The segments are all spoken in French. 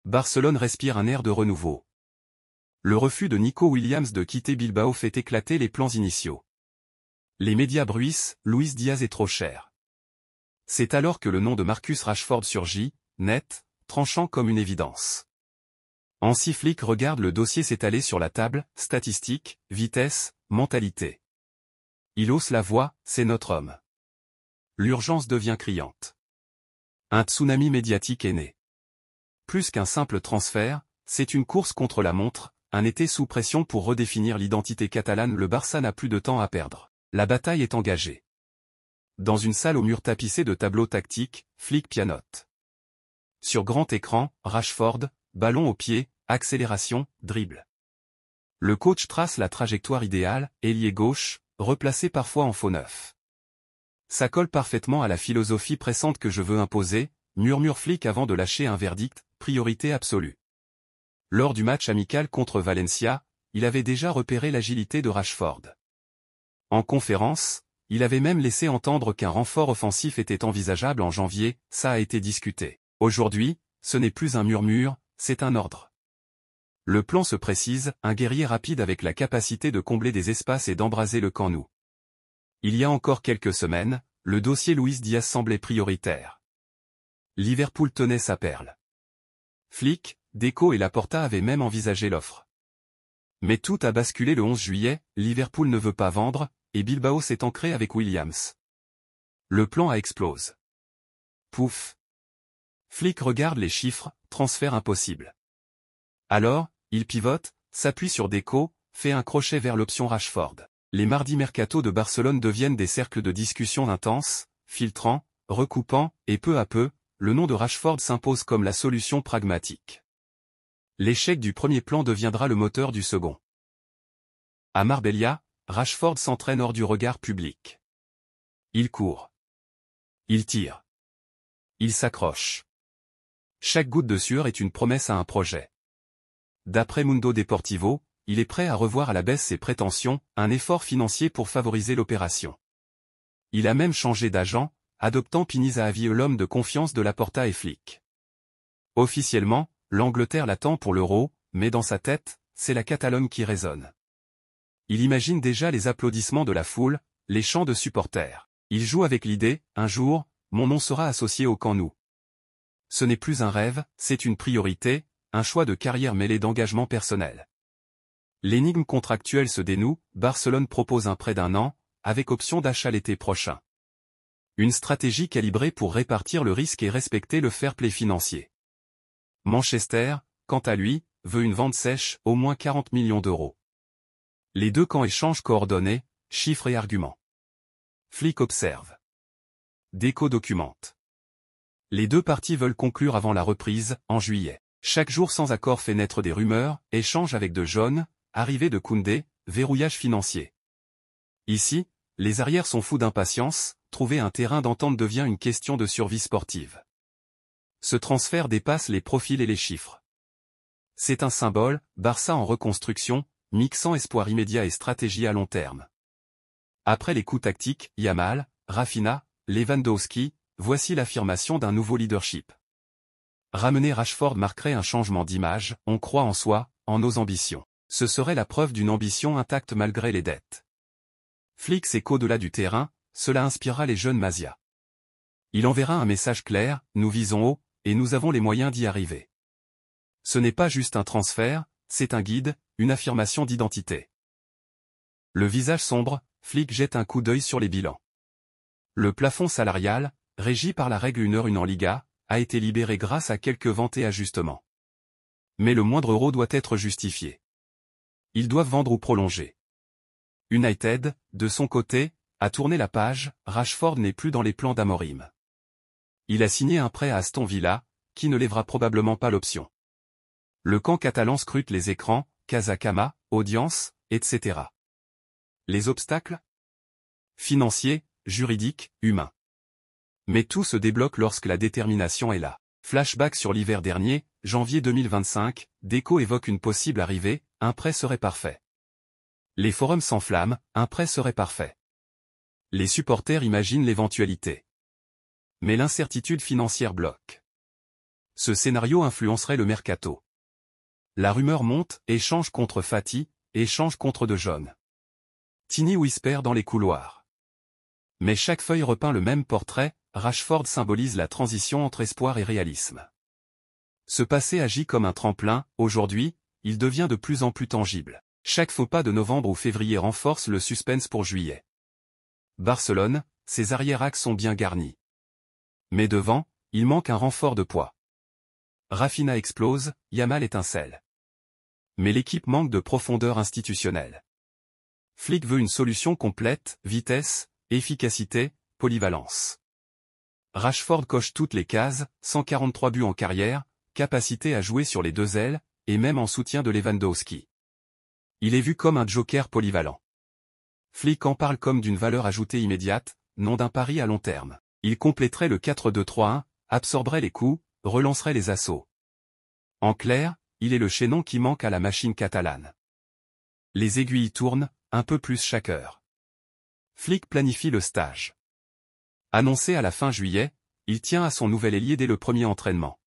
Barcelone respire un air de renouveau. Le refus de Nico Williams de quitter Bilbao fait éclater les plans initiaux. Les médias bruissent, Luis Diaz est trop cher. C'est alors que le nom de Marcus Rashford surgit, net, tranchant comme une évidence. Hansi Flick regarde le dossier s'étaler sur la table, statistiques, vitesse, mentalité. Il hausse la voix, c'est notre homme. L'urgence devient criante. Un tsunami médiatique est né. Plus qu'un simple transfert, c'est une course contre la montre, un été sous pression pour redéfinir l'identité catalane. Le Barça n'a plus de temps à perdre. La bataille est engagée. Dans une salle aux murs tapissés de tableaux tactiques, Flick pianote. Sur grand écran, Rashford, ballon au pied, accélération, dribble. Le coach trace la trajectoire idéale, ailier gauche, replacé parfois en faux neuf. Ça colle parfaitement à la philosophie pressante que je veux imposer, murmure Flick avant de lâcher un verdict, priorité absolue. Lors du match amical contre Valencia, il avait déjà repéré l'agilité de Rashford. En conférence, il avait même laissé entendre qu'un renfort offensif était envisageable en janvier, ça a été discuté. Aujourd'hui, ce n'est plus un murmure, c'est un ordre. Le plan se précise, un guerrier rapide avec la capacité de combler des espaces et d'embraser le camp nou. Il y a encore quelques semaines, le dossier Luis Diaz semblait prioritaire. Liverpool tenait sa perle. Flick, Deco et Laporta avaient même envisagé l'offre. Mais tout a basculé le 11 juillet, Liverpool ne veut pas vendre, et Bilbao s'est ancré avec Williams. Le plan explose. Pouf. Flick regarde les chiffres, transfert impossible. Alors, il pivote, s'appuie sur Deco, fait un crochet vers l'option Rashford. Les mardis mercato de Barcelone deviennent des cercles de discussion intenses, filtrant, recoupant, et peu à peu, le nom de Rashford s'impose comme la solution pragmatique. L'échec du premier plan deviendra le moteur du second. À Marbella, Rashford s'entraîne hors du regard public. Il court. Il tire. Il s'accroche. Chaque goutte de sueur est une promesse à un projet. D'après Mundo Deportivo, il est prêt à revoir à la baisse ses prétentions, un effort financier pour favoriser l'opération. Il a même changé d'agent, adoptant Pini Zahavi, l'homme de confiance de Laporta et Flick. Officiellement, l'Angleterre l'attend pour l'Euro, mais dans sa tête, c'est la Catalogne qui résonne. Il imagine déjà les applaudissements de la foule, les chants de supporters. Il joue avec l'idée, un jour, mon nom sera associé au camp nou. Ce n'est plus un rêve, c'est une priorité, un choix de carrière mêlé d'engagement personnel. L'énigme contractuelle se dénoue, Barcelone propose un prêt d'1 an, avec option d'achat l'été prochain. Une stratégie calibrée pour répartir le risque et respecter le fair play financier. Manchester, quant à lui, veut une vente sèche, au moins 40 millions d'euros. Les deux camps échangent coordonnées, chiffres et arguments. Flick observe. Deco documente. Les deux parties veulent conclure avant la reprise, en juillet. Chaque jour sans accord fait naître des rumeurs, échanges avec De Jong, arrivée de Koundé, verrouillage financier. Ici, les arrières sont fous d'impatience, trouver un terrain d'entente devient une question de survie sportive. Ce transfert dépasse les profils et les chiffres. C'est un symbole, Barça en reconstruction, mixant espoir immédiat et stratégie à long terme. Après les coups tactiques, Yamal, Rafinha, Lewandowski, voici l'affirmation d'un nouveau leadership. Ramener Rashford marquerait un changement d'image, on croit en soi, en nos ambitions. Ce serait la preuve d'une ambition intacte malgré les dettes. Flick sait qu'au-delà du terrain, cela inspirera les jeunes Masia. Il enverra un message clair, nous visons haut, et nous avons les moyens d'y arriver. Ce n'est pas juste un transfert, c'est un guide, une affirmation d'identité. Le visage sombre, Flick jette un coup d'œil sur les bilans. Le plafond salarial, régi par la règle 1 en Liga, a été libéré grâce à quelques ventes et ajustements. Mais le moindre euro doit être justifié. Ils doivent vendre ou prolonger. United, de son côté, a tourné la page, Rashford n'est plus dans les plans d'Amorim. Il a signé un prêt à Aston Villa, qui ne lèvera probablement pas l'option. Le camp catalan scrute les écrans, Casa Cama, audience, etc. Les obstacles? Financiers, juridiques, humains. Mais tout se débloque lorsque la détermination est là. Flashback sur l'hiver dernier, janvier 2025, Deco évoque une possible arrivée, un prêt serait parfait. Les forums s'enflamment, un prêt serait parfait. Les supporters imaginent l'éventualité. Mais l'incertitude financière bloque. Ce scénario influencerait le mercato. La rumeur monte, échange contre Fati, échange contre De Jong. Tini whisper dans les couloirs. Mais chaque feuille repeint le même portrait, Rashford symbolise la transition entre espoir et réalisme. Ce passé agit comme un tremplin, aujourd'hui, il devient de plus en plus tangible. Chaque faux pas de novembre ou février renforce le suspense pour juillet. Barcelone, ses arrière-axes sont bien garnis. Mais devant, il manque un renfort de poids. Rafinha explose, Yamal étincelle. Mais l'équipe manque de profondeur institutionnelle. Flick veut une solution complète, vitesse, efficacité, polyvalence. Rashford coche toutes les cases, 143 buts en carrière, capacité à jouer sur les deux ailes, et même en soutien de Lewandowski. Il est vu comme un joker polyvalent. Flick en parle comme d'une valeur ajoutée immédiate, non d'un pari à long terme. Il compléterait le 4-2-3-1, absorberait les coups, relancerait les assauts. En clair, il est le chaînon qui manque à la machine catalane. Les aiguilles tournent, un peu plus chaque heure. Flick planifie le stage. Annoncé à la fin juillet, il tient à son nouvel ailier dès le premier entraînement.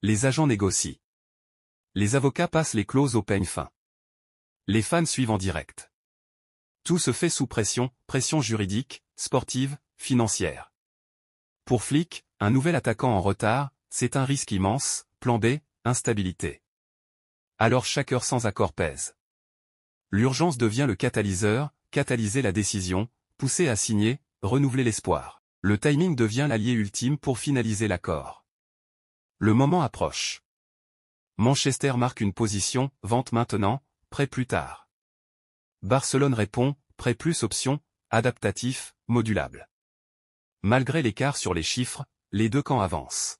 Les agents négocient. Les avocats passent les clauses au peigne fin. Les fans suivent en direct. Tout se fait sous pression, pression juridique, sportive, financière. Pour Flick, un nouvel attaquant en retard, c'est un risque immense, plan B, instabilité. Alors chaque heure sans accord pèse. L'urgence devient le catalyseur, catalyser la décision, pousser à signer, renouveler l'espoir. Le timing devient l'allié ultime pour finaliser l'accord. Le moment approche. Manchester marque une position, vente maintenant, prêt plus tard. Barcelone répond, prêt plus option, adaptatif, modulable. Malgré l'écart sur les chiffres, les deux camps avancent.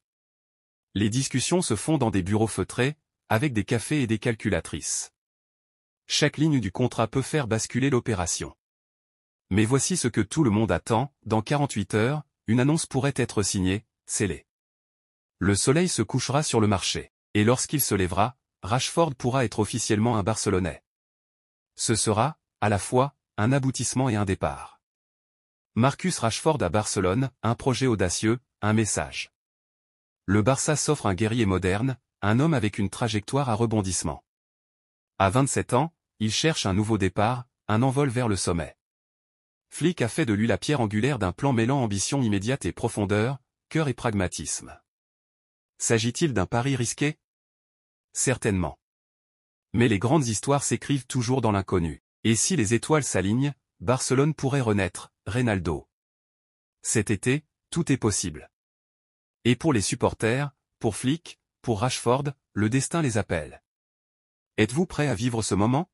Les discussions se font dans des bureaux feutrés, avec des cafés et des calculatrices. Chaque ligne du contrat peut faire basculer l'opération. Mais voici ce que tout le monde attend, dans 48 heures, une annonce pourrait être signée, scellée. Le soleil se couchera sur le marché, et lorsqu'il se lèvera, Rashford pourra être officiellement un Barcelonais. Ce sera, à la fois, un aboutissement et un départ. Marcus Rashford à Barcelone, un projet audacieux, un message. Le Barça s'offre un guerrier moderne, un homme avec une trajectoire à rebondissement. À 27 ans, il cherche un nouveau départ, un envol vers le sommet. Flick a fait de lui la pierre angulaire d'un plan mêlant ambition immédiate et profondeur, cœur et pragmatisme. S'agit-il d'un pari risqué? Certainement. Mais les grandes histoires s'écrivent toujours dans l'inconnu. Et si les étoiles s'alignent, Barcelone pourrait renaître, Ronaldo. Cet été, tout est possible. Et pour les supporters, pour Flick, pour Rashford, le destin les appelle. Êtes-vous prêt à vivre ce moment?